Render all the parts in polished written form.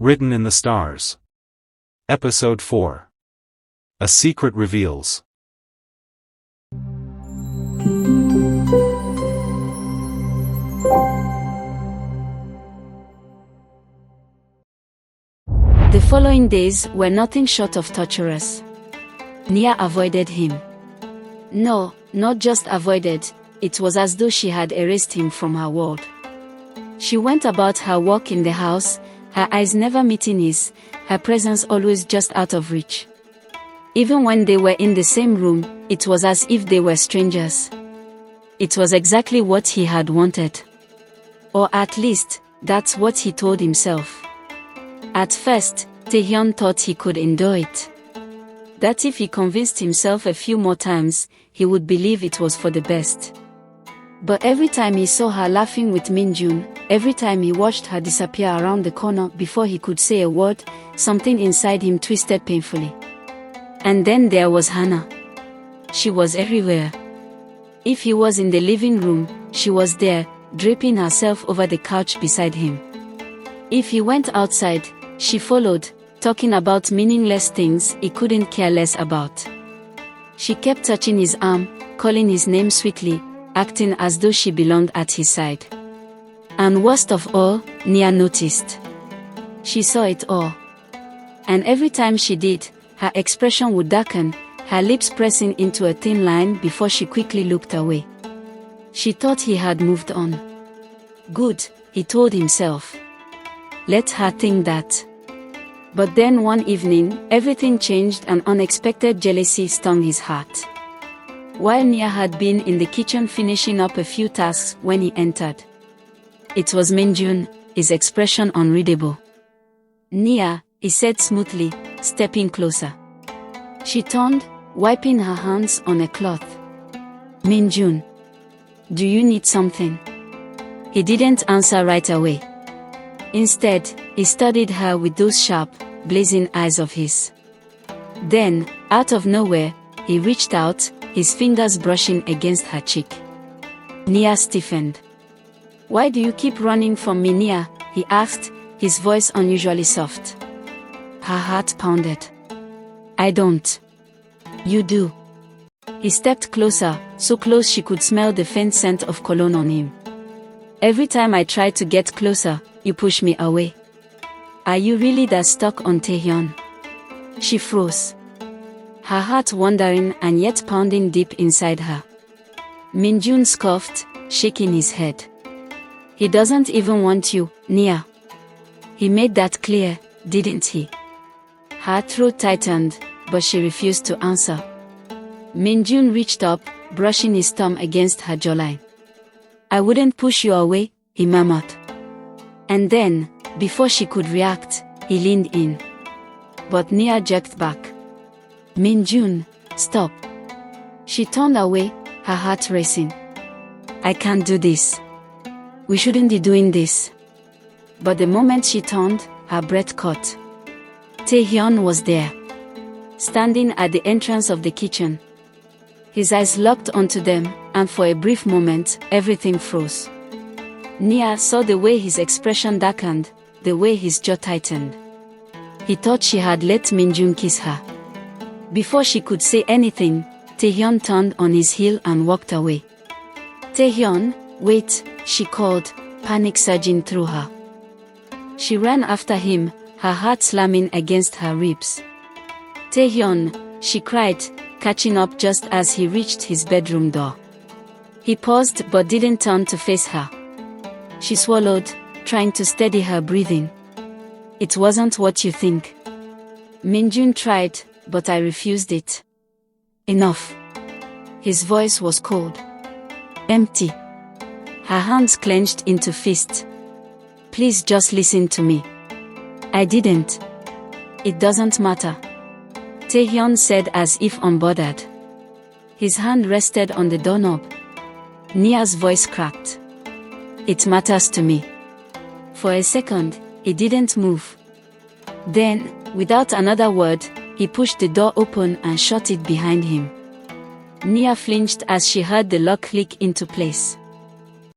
Written in the Stars. Episode 4. A Secret Reveals. The following days were nothing short of torturous. Nia avoided him. No, not just avoided, it was as though she had erased him from her world. She went about her work in the house, her eyes never meeting his, her presence always just out of reach. Even when they were in the same room, it was as if they were strangers. It was exactly what he had wanted. Or at least, that's what he told himself. At first, Taehyun thought he could endure it. That if he convinced himself a few more times, he would believe it was for the best. But every time he saw her laughing with Minjun, every time he watched her disappear around the corner before he could say a word, something inside him twisted painfully. And then there was Hana. She was everywhere. If he was in the living room, she was there, draping herself over the couch beside him. If he went outside, she followed, talking about meaningless things he couldn't care less about. She kept touching his arm, calling his name sweetly, acting as though she belonged at his side. And worst of all, Nia noticed. She saw it all. And every time she did, her expression would darken, her lips pressing into a thin line before she quickly looked away. She thought he had moved on. Good, he told himself. Let her think that. But then one evening, everything changed and unexpected jealousy stung his heart. While Nia had been in the kitchen finishing up a few tasks when he entered. It was Minjun, his expression unreadable. "Nia," he said smoothly, stepping closer. She turned, wiping her hands on a cloth. "Minjun, do you need something?" He didn't answer right away. Instead, he studied her with those sharp, blazing eyes of his. Then, out of nowhere, he reached out, his fingers brushing against her cheek. Nia stiffened. "Why do you keep running from me, Nia?" he asked, his voice unusually soft. Her heart pounded. "I don't." "You do." He stepped closer, so close she could smell the faint scent of cologne on him. "Every time I try to get closer, you push me away. Are you really that stuck on Taehyun?" She froze. Her heart wandering and yet pounding deep inside her. Minjun scoffed, shaking his head. "He doesn't even want you, Nia. He made that clear, didn't he?" Her throat tightened, but she refused to answer. Minjun reached up, brushing his thumb against her jawline. "I wouldn't push you away," he murmured. And then, before she could react, he leaned in. But Nia jerked back. "Minjun, stop." She turned away, her heart racing. "I can't do this. We shouldn't be doing this." But the moment she turned, her breath caught. Taehyun was there. Standing at the entrance of the kitchen. His eyes locked onto them, and for a brief moment, everything froze. Nia saw the way his expression darkened, the way his jaw tightened. He thought she had let Minjun kiss her. Before she could say anything, Taehyun turned on his heel and walked away. "Taehyun, wait," she called, panic surging through her. She ran after him, her heart slamming against her ribs. "Taehyun," she cried, catching up just as he reached his bedroom door. He paused but didn't turn to face her. She swallowed, trying to steady her breathing. "It wasn't what you think." Minjun tried, but I refused it. "Enough." His voice was cold. Empty. Her hands clenched into fists. "Please just listen to me." "I didn't." "It doesn't matter," Taehyun said as if unbothered. His hand rested on the doorknob. Nia's voice cracked. "It matters to me." For a second, he didn't move. Then, without another word, he pushed the door open and shut it behind him. Nia flinched as she heard the lock click into place.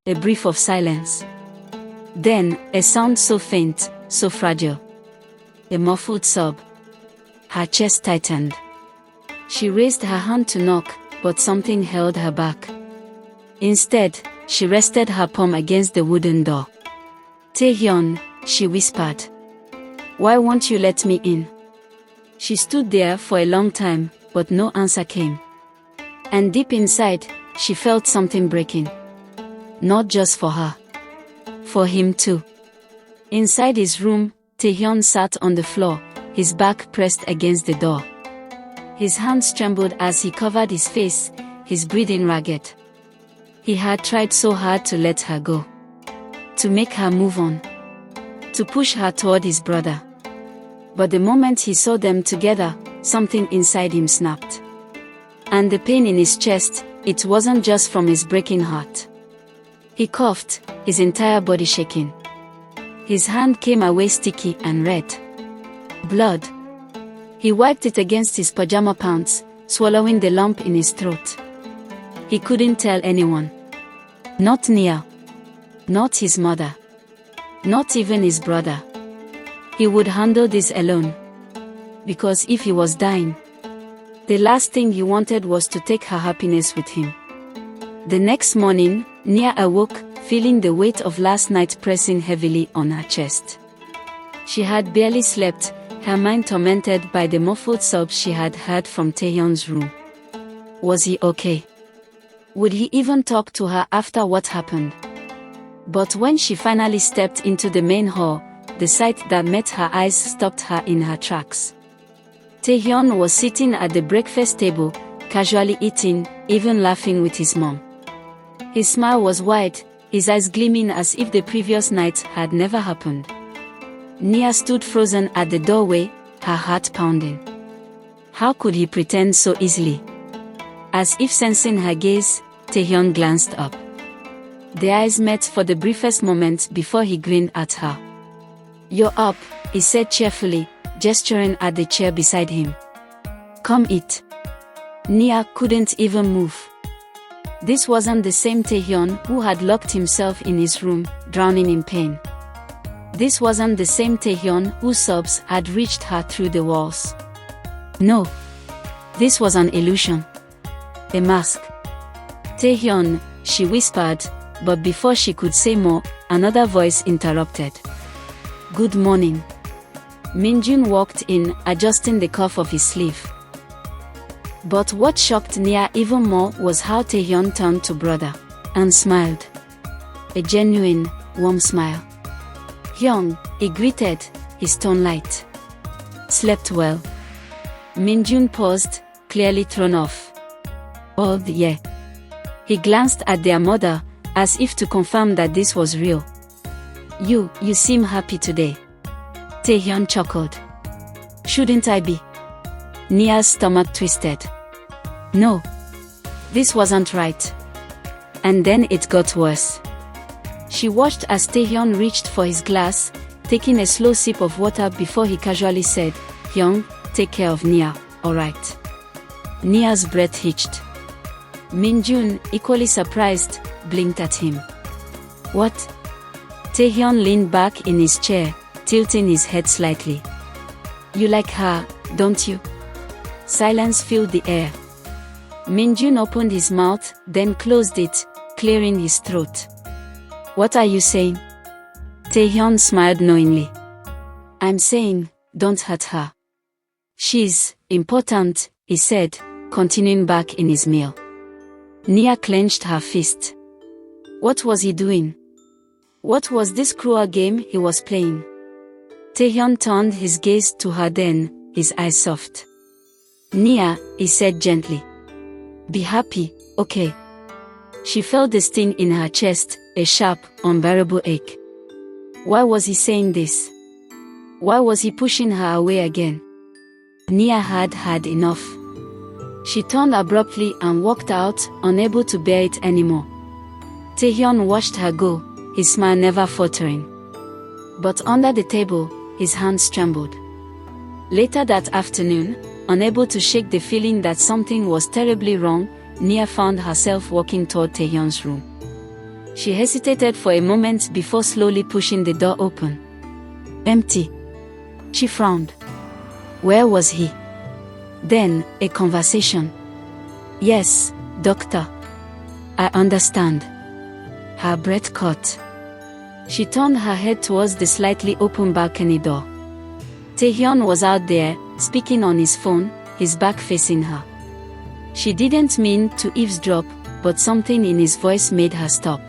A brief of silence. Then, a sound so faint, so fragile. a muffled sob. Her chest tightened. She raised her hand to knock, but something held her back. Instead, she rested her palm against the wooden door. "Taehyun," she whispered. "Why won't you let me in?" She stood there for a long time, but no answer came. And deep inside, she felt something breaking. Not just for her. For him too. Inside his room, Taehyun sat on the floor, his back pressed against the door. His hands trembled as he covered his face, his breathing ragged. He had tried so hard to let her go. To make her move on. To push her toward his brother. But the moment he saw them together, something inside him snapped. And the pain in his chest, it wasn't just from his breaking heart. He coughed, his entire body shaking. His hand came away sticky and red. Blood. He wiped it against his pajama pants, swallowing the lump in his throat. He couldn't tell anyone. Not Nia. Not his mother. Not even his brother. He would handle this alone. Because if he was dying, the last thing he wanted was to take her happiness with him. The next morning, Nia awoke, feeling the weight of last night pressing heavily on her chest. She had barely slept, her mind tormented by the muffled sobs she had heard from Taehyun's room. Was he okay? Would he even talk to her after what happened? But when she finally stepped into the main hall, the sight that met her eyes stopped her in her tracks. Taehyun was sitting at the breakfast table, casually eating, even laughing with his mom. His smile was wide, his eyes gleaming as if the previous night had never happened. Nia stood frozen at the doorway, her heart pounding. How could he pretend so easily? As if sensing her gaze, Taehyun glanced up. Their eyes met for the briefest moment before he grinned at her. "You're up," he said cheerfully, gesturing at the chair beside him. "Come eat." Nia couldn't even move. This wasn't the same Taehyun who had locked himself in his room, drowning in pain. This wasn't the same Taehyun whose sobs had reached her through the walls. No. This was an illusion. A mask. "Taehyun," she whispered, but before she could say more, another voice interrupted. "Good morning." Minjun walked in, adjusting the cuff of his sleeve. But what shocked Nia even more was how Taehyun turned to brother and smiled. A genuine, warm smile. "Hyung," he greeted, his tone light. "Slept well?" Minjun paused, clearly thrown off. "Oh yeah." He glanced at their mother, as if to confirm that this was real. You seem happy today." Taehyun chuckled. "Shouldn't I be?" Nia's stomach twisted. No. This wasn't right. And then it got worse. She watched as Taehyun reached for his glass, taking a slow sip of water before he casually said, "Hyung, take care of Nia, alright?" Nia's breath hitched. Minjun, equally surprised, blinked at him. "What?" Taehyun leaned back in his chair, tilting his head slightly. "You like her, don't you?" Silence filled the air. Minjun opened his mouth, then closed it, clearing his throat. "What are you saying?" Taehyun smiled knowingly. "I'm saying, don't hurt her. She's important," he said, continuing back in his meal. Nia clenched her fist. What was he doing? What was this cruel game he was playing? Taehyun turned his gaze to her then, his eyes soft. "Nia," he said gently. "Be happy, okay?" She felt the sting in her chest, a sharp, unbearable ache. Why was he saying this? Why was he pushing her away again? Nia had had enough. She turned abruptly and walked out, unable to bear it anymore. Taehyun watched her go, his smile never faltering. But under the table, his hands trembled. Later that afternoon, unable to shake the feeling that something was terribly wrong, Nia found herself walking toward Taehyun's room. She hesitated for a moment before slowly pushing the door open. Empty. She frowned. Where was he? Then, a conversation. Yes, doctor. I understand. Her breath caught. She turned her head towards the slightly open balcony door. Taehyun was out there, speaking on his phone, his back facing her. She didn't mean to eavesdrop, but something in his voice made her stop.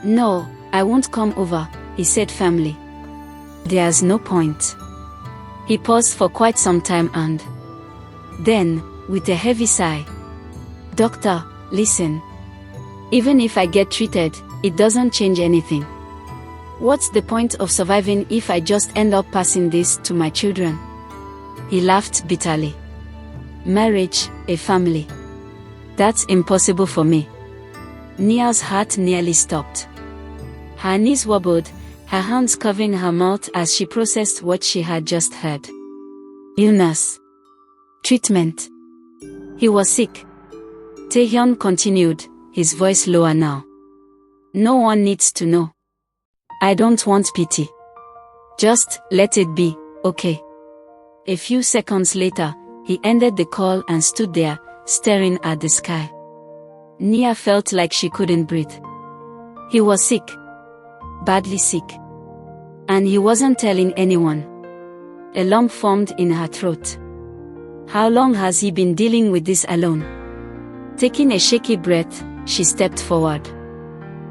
No, I won't come over, he said firmly. There's no point. He paused for quite some time and then, with a heavy sigh, Doctor, listen. Even if I get treated, it doesn't change anything. What's the point of surviving if I just end up passing this to my children? He laughed bitterly. Marriage, a family. That's impossible for me. Nia's heart nearly stopped. Her knees wobbled, her hands covering her mouth as she processed what she had just heard. Illness. Treatment. He was sick. Taehyun continued, his voice lower now. No one needs to know. I don't want pity. Just let it be, okay? A few seconds later, he ended the call and stood there, staring at the sky. Nia felt like she couldn't breathe. He was sick. Badly sick. And he wasn't telling anyone. A lump formed in her throat. How long has he been dealing with this alone? Taking a shaky breath, she stepped forward.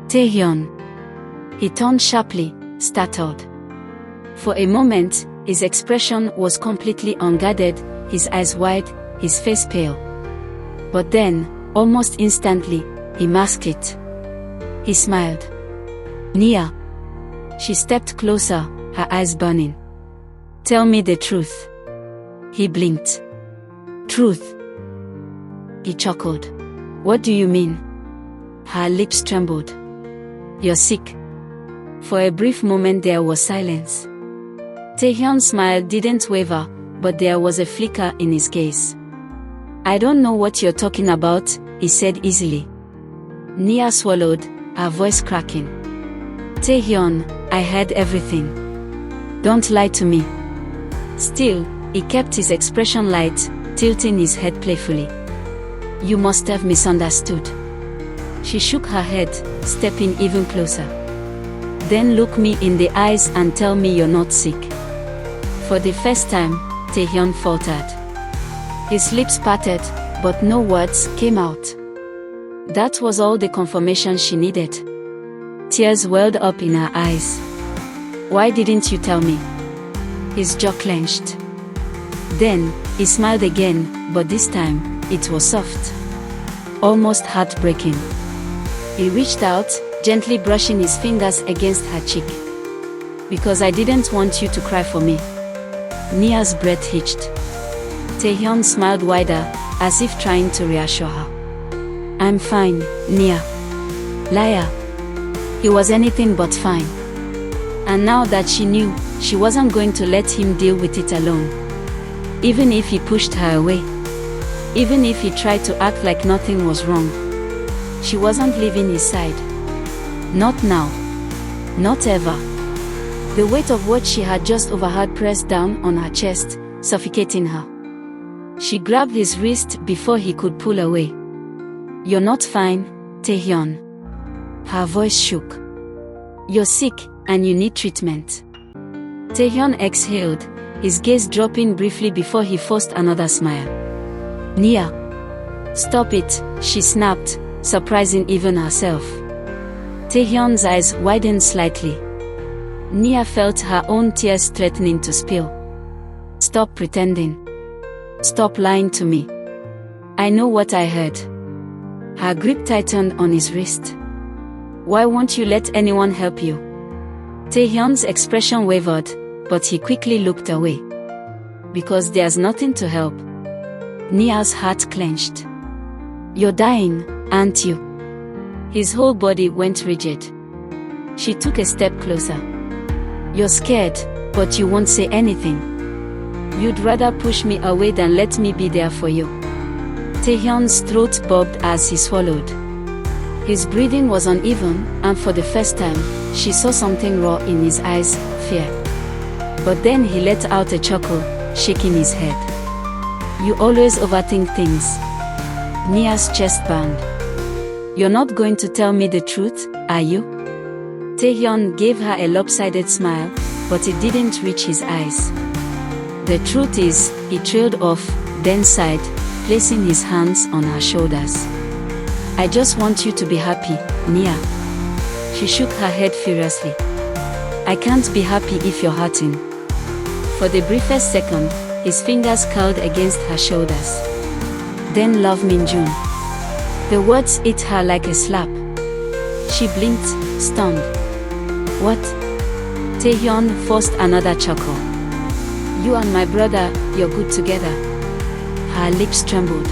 Taehyun. He turned sharply, startled. For a moment, his expression was completely unguarded, his eyes wide, his face pale. But then, almost instantly, he masked it. He smiled. Nia. She stepped closer, her eyes burning. Tell me the truth. He blinked. Truth. He chuckled. What do you mean? Her lips trembled. You're sick. For a brief moment there was silence. Taehyun's smile didn't waver, but there was a flicker in his gaze. I don't know what you're talking about, he said easily. Nia swallowed, her voice cracking. Taehyun, I heard everything. Don't lie to me. Still, he kept his expression light, tilting his head playfully. You must have misunderstood. She shook her head, stepping even closer. Then look me in the eyes and tell me you're not sick. For the first time, Taehyun faltered. His lips parted, but no words came out. That was all the confirmation she needed. Tears welled up in her eyes. Why didn't you tell me? His jaw clenched. Then, he smiled again, but this time, it was soft. Almost heartbreaking. He reached out, gently brushing his fingers against her cheek. Because I didn't want you to cry for me. Nia's breath hitched. Taehyun smiled wider, as if trying to reassure her. I'm fine, Nia. Liar. He was anything but fine. And now that she knew, she wasn't going to let him deal with it alone. Even if he pushed her away. Even if he tried to act like nothing was wrong. She wasn't leaving his side. Not now. Not ever. The weight of what she had just overheard pressed down on her chest, suffocating her. She grabbed his wrist before he could pull away. You're not fine, Taehyun. Her voice shook. You're sick, and you need treatment. Taehyun exhaled, his gaze dropping briefly before he forced another smile. Nia. Stop it, she snapped, surprising even herself. Taehyun's eyes widened slightly. Nia felt her own tears threatening to spill. Stop pretending. Stop lying to me. I know what I heard. Her grip tightened on his wrist. Why won't you let anyone help you? Taehyun's expression wavered, but he quickly looked away. Because there's nothing to help. Nia's heart clenched. You're dying, aren't you? His whole body went rigid. She took a step closer. You're scared, but you won't say anything. You'd rather push me away than let me be there for you. Taehyun's throat bobbed as he swallowed. His breathing was uneven, and for the first time, she saw something raw in his eyes, fear. But then he let out a chuckle, shaking his head. You always overthink things. Nia's chest burned. You're not going to tell me the truth, are you? Taehyun gave her a lopsided smile, but it didn't reach his eyes. The truth is, he trailed off, then sighed, placing his hands on her shoulders. I just want you to be happy, Nia. She shook her head furiously. I can't be happy if you're hurting. For the briefest second, his fingers curled against her shoulders. Then love Minjun. The words hit her like a slap. She blinked, stunned. What? Taehyun forced another chuckle. You and my brother, you're good together. Her lips trembled.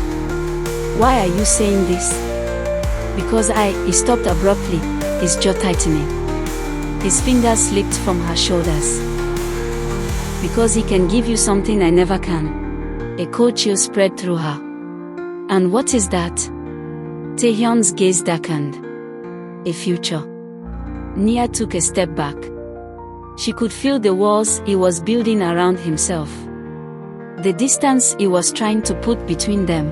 Why are you saying this? Because he stopped abruptly, his jaw tightening. His fingers slipped from her shoulders. Because he can give you something I never can. A cold chill spread through her. And what is that? Taehyun's gaze darkened. A future. Nia took a step back. She could feel the walls he was building around himself. The distance he was trying to put between them.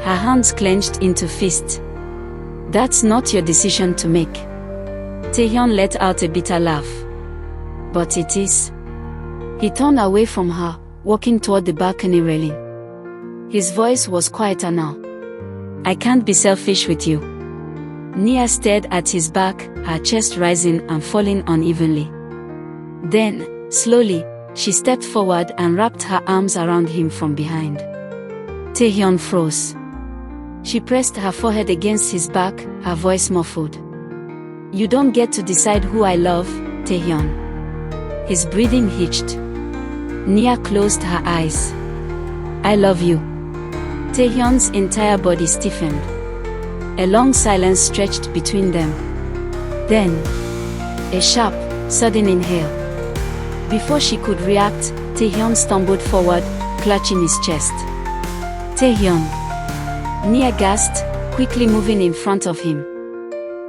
Her hands clenched into fists. That's not your decision to make. Taehyun let out a bitter laugh. But it is. He turned away from her, walking toward the balcony railing. His voice was quieter now. I can't be selfish with you. Nia stared at his back, her chest rising and falling unevenly. Then, slowly, she stepped forward and wrapped her arms around him from behind. Taehyun froze. She pressed her forehead against his back, her voice muffled. You don't get to decide who I love, Taehyun. His breathing hitched. Nia closed her eyes. I love you. Taehyun's entire body stiffened. A long silence stretched between them. Then, a sharp, sudden inhale. Before she could react, Taehyun stumbled forward, clutching his chest. Taehyun. Nia gasped, quickly moving in front of him.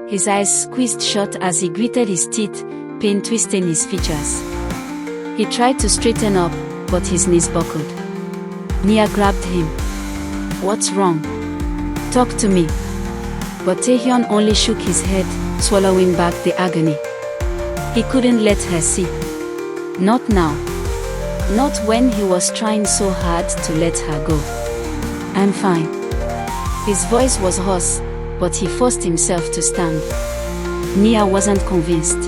His eyes squeezed shut as he gritted his teeth, pain twisting his features. He tried to straighten up, but his knees buckled. Nia grabbed him. What's wrong? Talk to me. But Taehyun only shook his head, swallowing back the agony. He couldn't let her see. Not now. Not when he was trying so hard to let her go. I'm fine. His voice was hoarse, but he forced himself to stand. Nia wasn't convinced.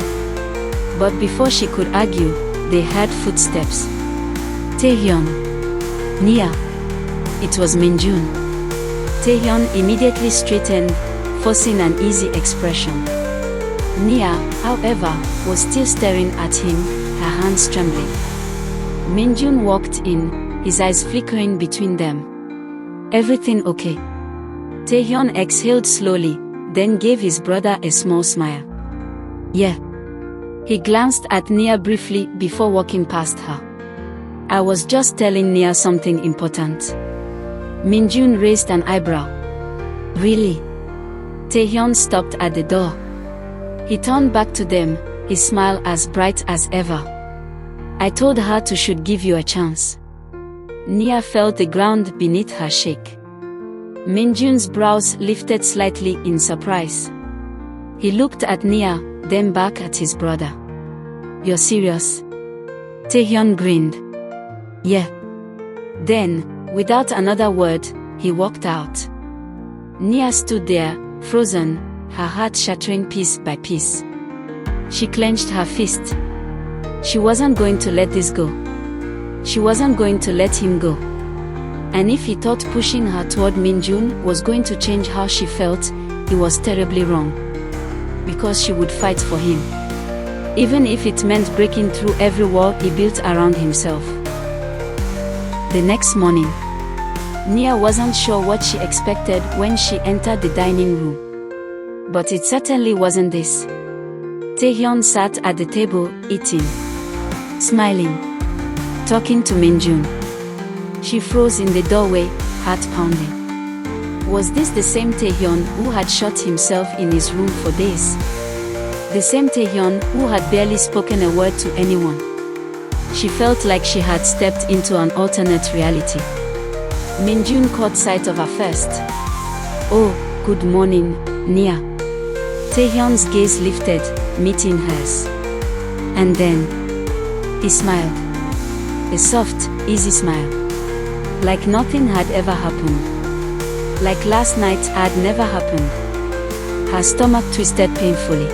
But before she could argue, they heard footsteps. Taehyun. Nia. It was Minjun. Taehyun immediately straightened, forcing an easy expression. Nia, however, was still staring at him, her hands trembling. Minjun walked in, his eyes flickering between them. Everything okay? Taehyun exhaled slowly, then gave his brother a small smile. Yeah. He glanced at Nia briefly before walking past her. I was just telling Nia something important. Minjun raised an eyebrow. Really? Taehyun stopped at the door. He turned back to them, his smile as bright as ever. I told her to should give you a chance. Nia felt the ground beneath her shake. Minjun's brows lifted slightly in surprise. He looked at Nia, then back at his brother. You're serious? Taehyun grinned. Yeah. Then, without another word, he walked out. Nia stood there, frozen, her heart shattering piece by piece. She clenched her fist. She wasn't going to let this go. She wasn't going to let him go. And if he thought pushing her toward Minjun was going to change how she felt, he was terribly wrong. Because she would fight for him. Even if it meant breaking through every wall he built around himself. The next morning, Nia wasn't sure what she expected when she entered the dining room. But it certainly wasn't this. Taehyun sat at the table, eating, smiling, talking to Minjun. She froze in the doorway, heart pounding. Was this the same Taehyun who had shut himself in his room for days? The same Taehyun who had barely spoken a word to anyone? She felt like she had stepped into an alternate reality. Minjun caught sight of her first. "Oh, good morning, Nia." Taehyun's gaze lifted, meeting hers. And then, he smiled. A soft, easy smile. Like nothing had ever happened. Like last night had never happened. Her stomach twisted painfully.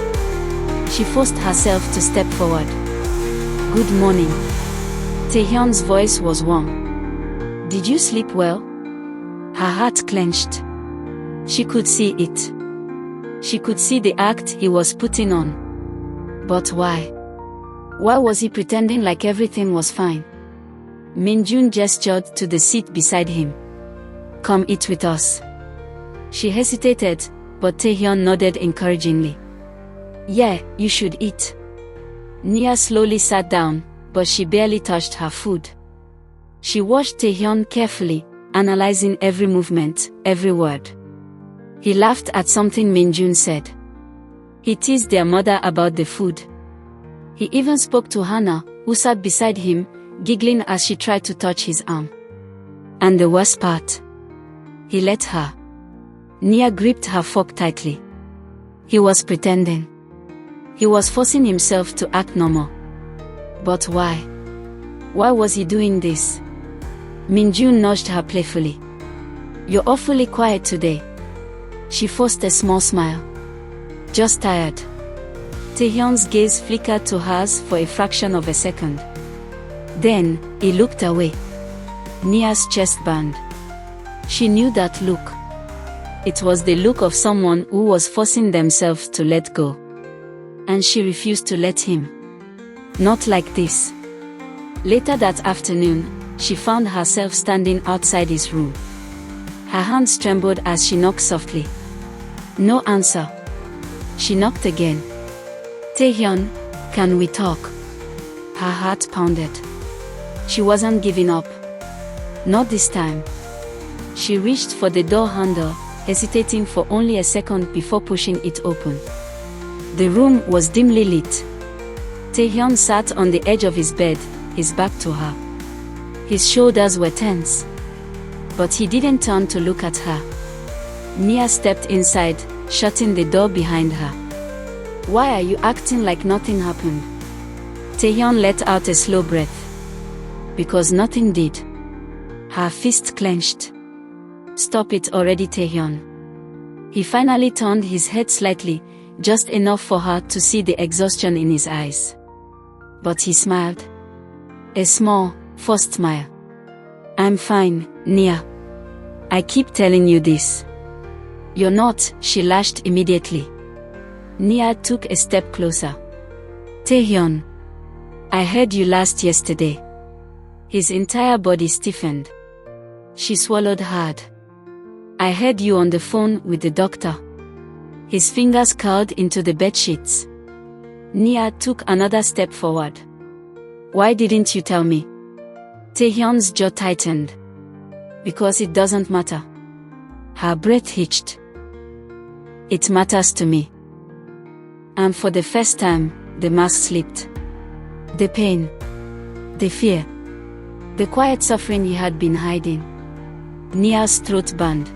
She forced herself to step forward. "Good morning." Taehyun's voice was warm. "Did you sleep well?" Her heart clenched. She could see it. She could see the act he was putting on. But why? Why was he pretending like everything was fine? Minjun gestured to the seat beside him. "Come eat with us." She hesitated, but Taehyun nodded encouragingly. "Yeah, you should eat." Nia slowly sat down, but she barely touched her food. She watched Taehyun carefully, analyzing every movement, every word. He laughed at something Minjun said. He teased their mother about the food. He even spoke to Hana, who sat beside him, giggling as she tried to touch his arm. And the worst part? He let her. Nia gripped her fork tightly. He was pretending. He was forcing himself to act normal. But why? Why was he doing this? Minjun nudged her playfully. "You're awfully quiet today." She forced a small smile. "Just tired." Taehyun's gaze flickered to hers for a fraction of a second. Then, he looked away. Nia's chest burned. She knew that look. It was the look of someone who was forcing themselves to let go. And she refused to let him. Not like this. Later that afternoon, she found herself standing outside his room. Her hands trembled as she knocked softly. No answer. She knocked again. "Taehyun, can we talk?" Her heart pounded. She wasn't giving up. Not this time. She reached for the door handle, hesitating for only a second before pushing it open. The room was dimly lit. Taehyun sat on the edge of his bed, his back to her. His shoulders were tense. But he didn't turn to look at her. Nia stepped inside, shutting the door behind her. "Why are you acting like nothing happened?" Taehyun let out a slow breath. "Because nothing did." Her fist clenched. "Stop it already, Taehyun." He finally turned his head slightly, just enough for her to see the exhaustion in his eyes. But he smiled. A small, forced smile. "I'm fine, Nia. I keep telling you this." "You're not," she lashed immediately. Nia took a step closer. "Taehyun, I heard you last yesterday." His entire body stiffened. She swallowed hard. "I heard you on the phone with the doctor." His fingers curled into the bedsheets. Nia took another step forward. "Why didn't you tell me?" Taehyun's jaw tightened. "Because it doesn't matter." Her breath hitched. "It matters to me." And for the first time, the mask slipped. The pain. The fear. The quiet suffering he had been hiding. Nia's throat burned.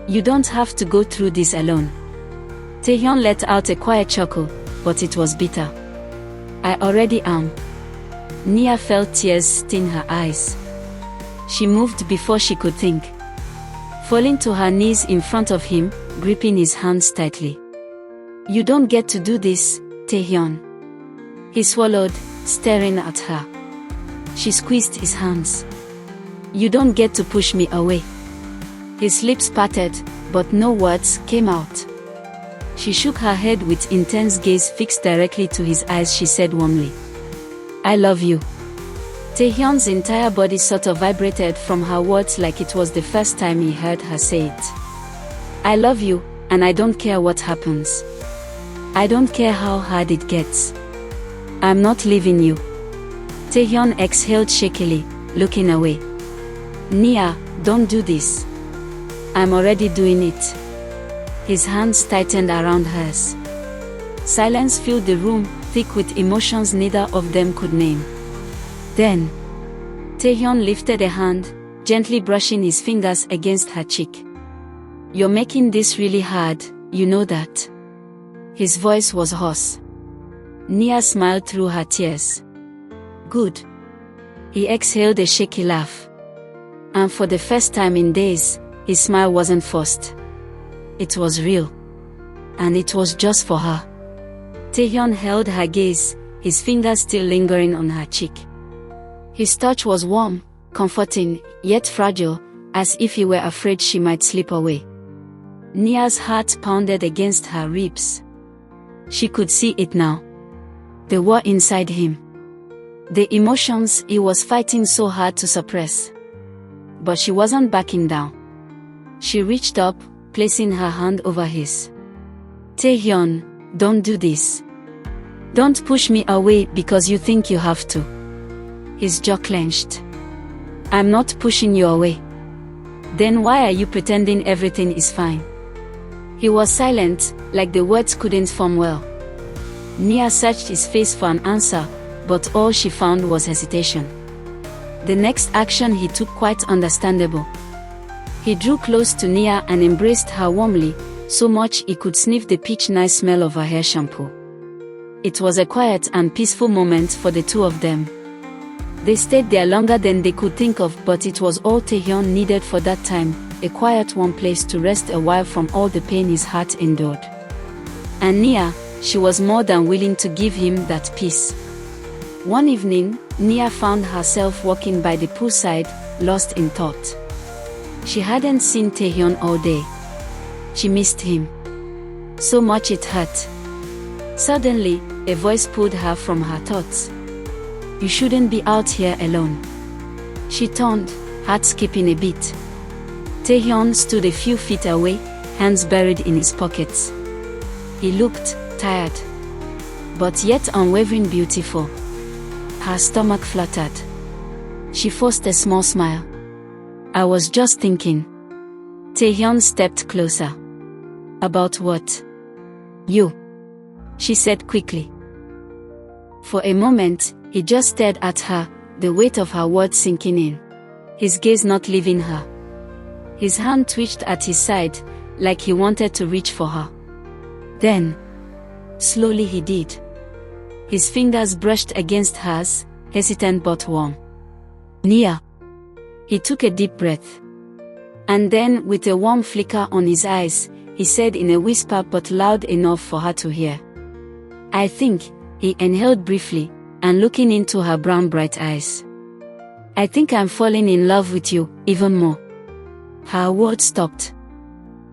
"You don't have to go through this alone." Taehyun let out a quiet chuckle, but it was bitter. "I already am." Nia felt tears sting her eyes. She moved before she could think. Falling to her knees in front of him, gripping his hands tightly. "You don't get to do this, Taehyun." He swallowed, staring at her. She squeezed his hands. "You don't get to push me away." His lips parted, but no words came out. She shook her head with intense gaze fixed directly to his eyes. She said warmly, "I love you." Taehyun's entire body sort of vibrated from her words like it was the first time he heard her say it. "I love you, and I don't care what happens. I don't care how hard it gets. I'm not leaving you." Taehyun exhaled shakily, looking away. "Nia, don't do this. I'm already doing it." His hands tightened around hers. Silence filled the room, thick with emotions neither of them could name. Then, Taehyun lifted a hand, gently brushing his fingers against her cheek. "You're making this really hard, you know that." His voice was hoarse. Nia smiled through her tears. "Good." He exhaled a shaky laugh. And for the first time in days, his smile wasn't forced. It was real. And it was just for her. Taehyun held her gaze, his fingers still lingering on her cheek. His touch was warm, comforting, yet fragile, as if he were afraid she might slip away. Nia's heart pounded against her ribs. She could see it now. The war inside him. The emotions he was fighting so hard to suppress. But she wasn't backing down. She reached up, placing her hand over his. "Taehyun, don't do this. Don't push me away because you think you have to." His jaw clenched. "I'm not pushing you away. Then why are you pretending everything is fine?" He was silent, like the words couldn't form well. Nia searched his face for an answer, but all she found was hesitation. The next action he took quite understandable. He drew close to Nia and embraced her warmly, so much he could sniff the peach-nice smell of her hair shampoo. It was a quiet and peaceful moment for the two of them. They stayed there longer than they could think of, but it was all Taehyun needed for that time, a quiet warm place to rest a while from all the pain his heart endured. And Nia, she was more than willing to give him that peace. One evening, Nia found herself walking by the poolside, lost in thought. She hadn't seen Taehyun all day. She missed him. So much it hurt. Suddenly, a voice pulled her from her thoughts. "You shouldn't be out here alone." She turned, heart skipping a beat. Taehyun stood a few feet away, hands buried in his pockets. He looked tired, but yet unwavering beautiful. Her stomach fluttered. She forced a small smile. "I was just thinking." Taehyun stepped closer. "About what?" "You," she said quickly. For a moment, he just stared at her, the weight of her words sinking in. His gaze not leaving her. His hand twitched at his side, like he wanted to reach for her. Then, slowly he did. His fingers brushed against hers, hesitant but warm. "Nia." He took a deep breath. And then, with a warm flicker on his eyes, he said in a whisper but loud enough for her to hear. "I think," he inhaled briefly, and looking into her brown bright eyes. "I think I'm falling in love with you, even more." Her words stopped.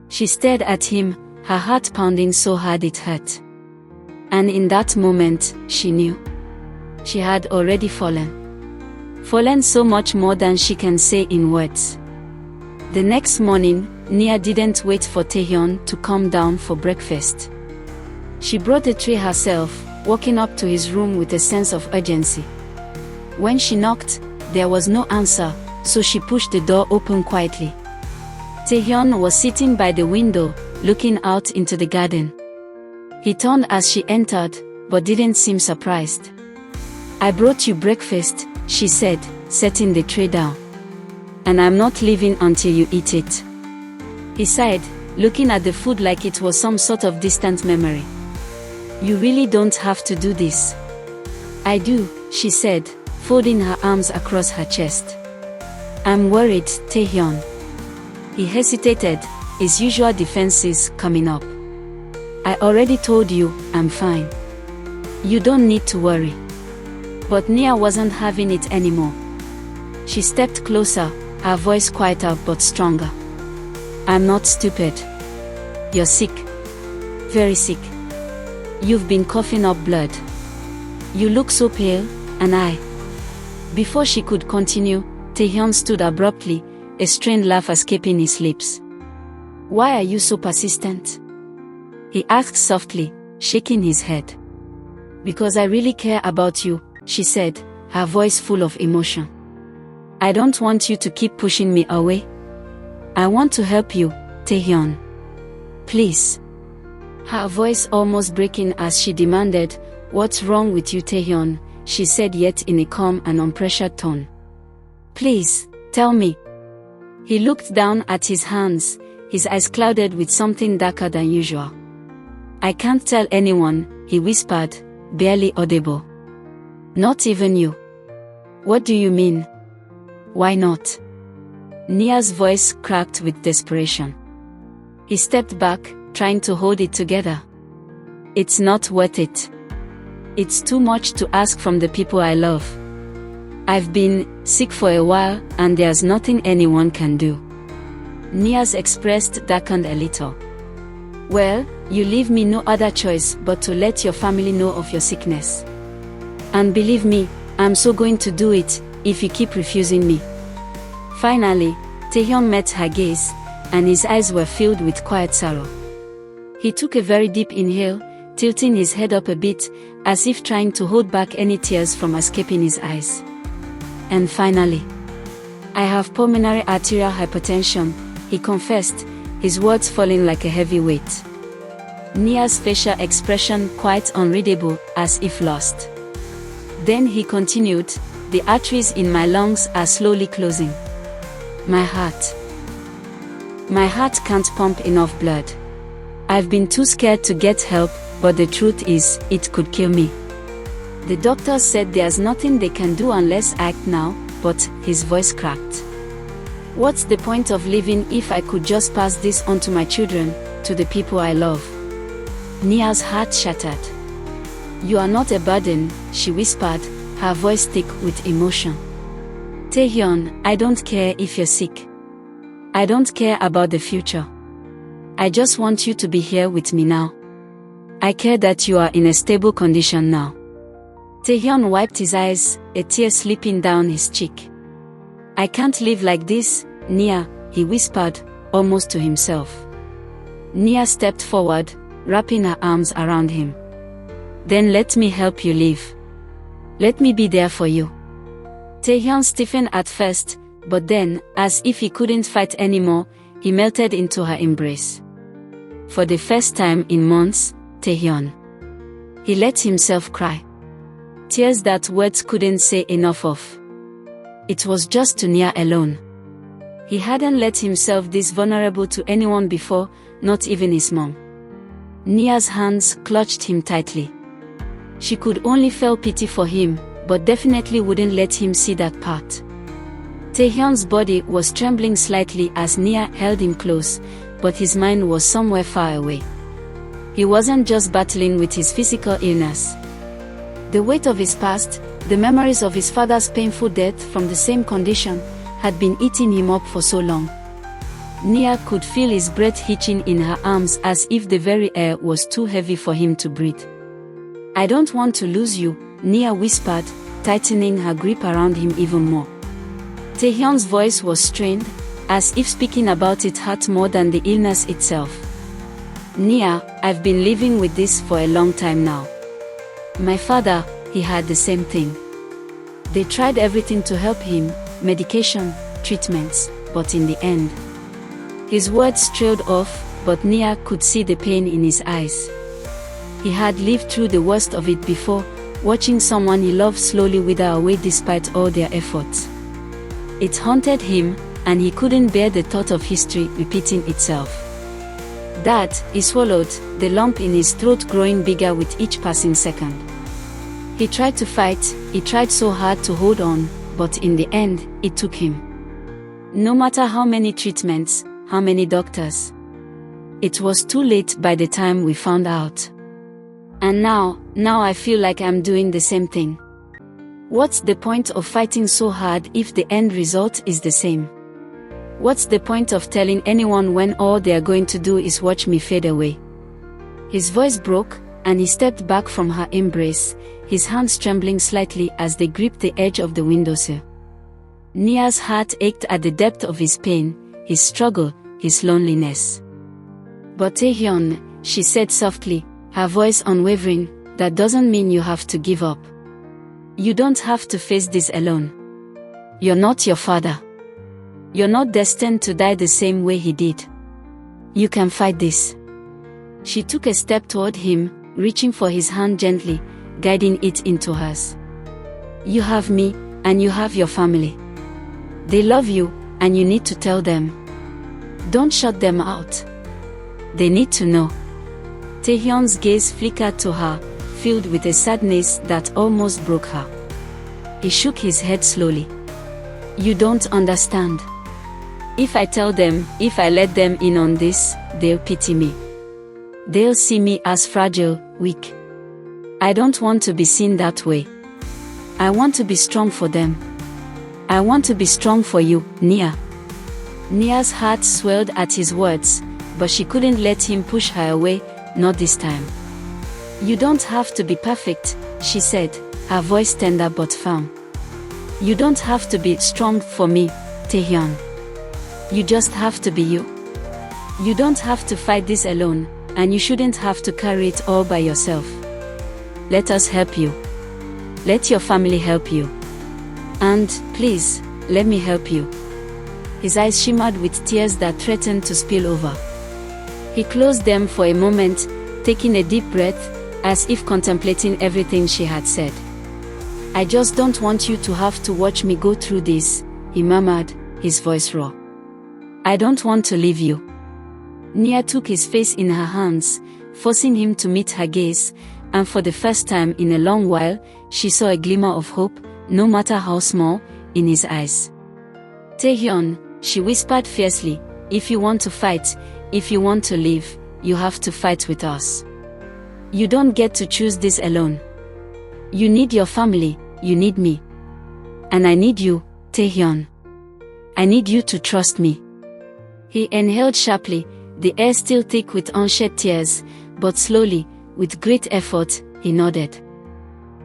She stared at him, her heart pounding so hard it hurt. And in that moment, she knew. She had already fallen. Fallen so much more than she can say in words. The next morning, Nia didn't wait for Taehyun to come down for breakfast. She brought the tray herself, walking up to his room with a sense of urgency. When she knocked, there was no answer, so she pushed the door open quietly. Taehyun was sitting by the window, looking out into the garden. He turned as she entered, but didn't seem surprised. "I brought you breakfast," she said, setting the tray down. "And I'm not leaving until you eat it." He sighed, looking at the food like it was some sort of distant memory. "You really don't have to do this." "I do," she said, folding her arms across her chest. "I'm worried, Taehyun." He hesitated, his usual defenses coming up. "I already told you, I'm fine. You don't need to worry." But Nia wasn't having it anymore. She stepped closer, her voice quieter but stronger. "I'm not stupid. You're sick. Very sick. You've been coughing up blood. You look so pale, and I..." Before she could continue, Taehyun stood abruptly, a strained laugh escaping his lips. "Why are you so persistent?" he asked softly, shaking his head. "Because I really care about you," she said, her voice full of emotion. "I don't want you to keep pushing me away. I want to help you, Taehyun. Please." Her voice almost breaking as she demanded, "What's wrong with you, Taehyun? she said, yet in a calm and unpressured tone. Please, tell me. He looked down at his hands, his eyes clouded with something darker than usual. I can't tell anyone, he whispered, barely audible. Not even you. What do you mean? Why not? Nia's voice cracked with desperation. He stepped back, trying to hold it together. It's not worth it. It's too much to ask from the people I love. I've been sick for a while, and there's nothing anyone can do. Nia's expressed darkened a little. Well, you leave me no other choice but to let your family know of your sickness. And believe me, I'm so going to do it, if you keep refusing me. Finally, Taehyun met her gaze, and his eyes were filled with quiet sorrow. He took a very deep inhale, tilting his head up a bit, as if trying to hold back any tears from escaping his eyes. And finally, I have pulmonary arterial hypertension, he confessed, his words falling like a heavy weight. Nia's facial expression quite unreadable, as if lost. Then he continued, the arteries in my lungs are slowly closing. My heart can't pump enough blood. I've been too scared to get help, but the truth is, it could kill me. The doctors said there's nothing they can do unless I act now, but his voice cracked. What's the point of living if I could just pass this on to my children, to the people I love? Nia's heart shattered. You are not a burden, she whispered, her voice thick with emotion. Taehyun, I don't care if you're sick. I don't care about the future. I just want you to be here with me now. I care that you are in a stable condition now. Taehyun wiped his eyes, a tear slipping down his cheek. I can't live like this, Nia, he whispered, almost to himself. Nia stepped forward, wrapping her arms around him. Then let me help you live. Let me be there for you. Taehyun stiffened at first, but then, as if he couldn't fight anymore, he melted into her embrace. For the first time in months, Taehyun. He let himself cry. Tears that words couldn't say enough of. It was just to Nia alone. He hadn't let himself this vulnerable to anyone before, not even his mom. Nia's hands clutched him tightly. She could only feel pity for him, but definitely wouldn't let him see that part. Taehyun's body was trembling slightly as Nia held him close, but his mind was somewhere far away. He wasn't just battling with his physical illness. The weight of his past, the memories of his father's painful death from the same condition, had been eating him up for so long. Nia could feel his breath hitching in her arms as if the very air was too heavy for him to breathe. I don't want to lose you, Nia whispered, tightening her grip around him even more. Taehyun's voice was strained, as if speaking about it hurt more than the illness itself. Nia, I've been living with this for a long time now. My father, he had the same thing. They tried everything to help him, medication, treatments, but in the end. His words trailed off, but Nia could see the pain in his eyes. He had lived through the worst of it before, watching someone he loved slowly wither away despite all their efforts. It haunted him, and he couldn't bear the thought of history repeating itself. That, he swallowed, the lump in his throat growing bigger with each passing second. He tried to fight, he tried so hard to hold on, but in the end, it took him. No matter how many treatments, how many doctors. It was too late by the time we found out. And now I feel like I'm doing the same thing. What's the point of fighting so hard if the end result is the same? What's the point of telling anyone when all they're going to do is watch me fade away? His voice broke, and he stepped back from her embrace, his hands trembling slightly as they gripped the edge of the windowsill. Nia's heart ached at the depth of his pain, his struggle, his loneliness. But Taehyun, she said softly, her voice unwavering, that doesn't mean you have to give up. You don't have to face this alone. You're not your father. You're not destined to die the same way he did. You can fight this. She took a step toward him, reaching for his hand gently, guiding it into hers. You have me, and you have your family. They love you, and you need to tell them. Don't shut them out. They need to know. Taehyun's gaze flickered to her, filled with a sadness that almost broke her. He shook his head slowly. You don't understand. If I tell them, if I let them in on this, they'll pity me. They'll see me as fragile, weak. I don't want to be seen that way. I want to be strong for them. I want to be strong for you, Nia. Nia's heart swelled at his words, but she couldn't let him push her away, not this time. You don't have to be perfect, she said, her voice tender but firm. You don't have to be strong for me, Taehyun. You just have to be you. You don't have to fight this alone, and you shouldn't have to carry it all by yourself. Let us help you. Let your family help you. And, please, let me help you. His eyes shimmered with tears that threatened to spill over. He closed them for a moment, taking a deep breath, as if contemplating everything she had said. I just don't want you to have to watch me go through this, he murmured, his voice raw. I don't want to leave you. Nia took his face in her hands, forcing him to meet her gaze, and for the first time in a long while, she saw a glimmer of hope, no matter how small, in his eyes. Taehyun, she whispered fiercely, if you want to fight, if you want to live, you have to fight with us. You don't get to choose this alone. You need your family, you need me. And I need you, Taehyun. I need you to trust me. He inhaled sharply, the air still thick with unshed tears, but slowly, with great effort, he nodded.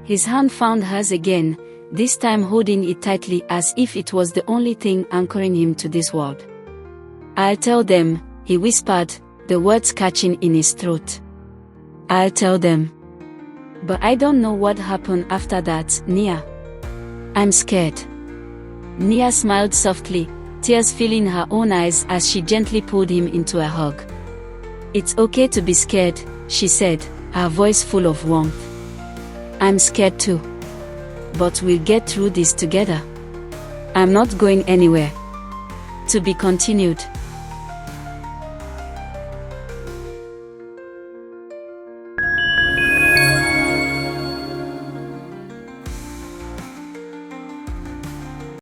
His hand found hers again, this time holding it tightly as if it was the only thing anchoring him to this world. I'll tell them, he whispered, the words catching in his throat. I'll tell them. But I don't know what happened after that, Nia. I'm scared. Nia smiled softly, tears filling her own eyes as she gently pulled him into a hug. It's okay to be scared, she said, her voice full of warmth. I'm scared too. But we'll get through this together. I'm not going anywhere. To be continued.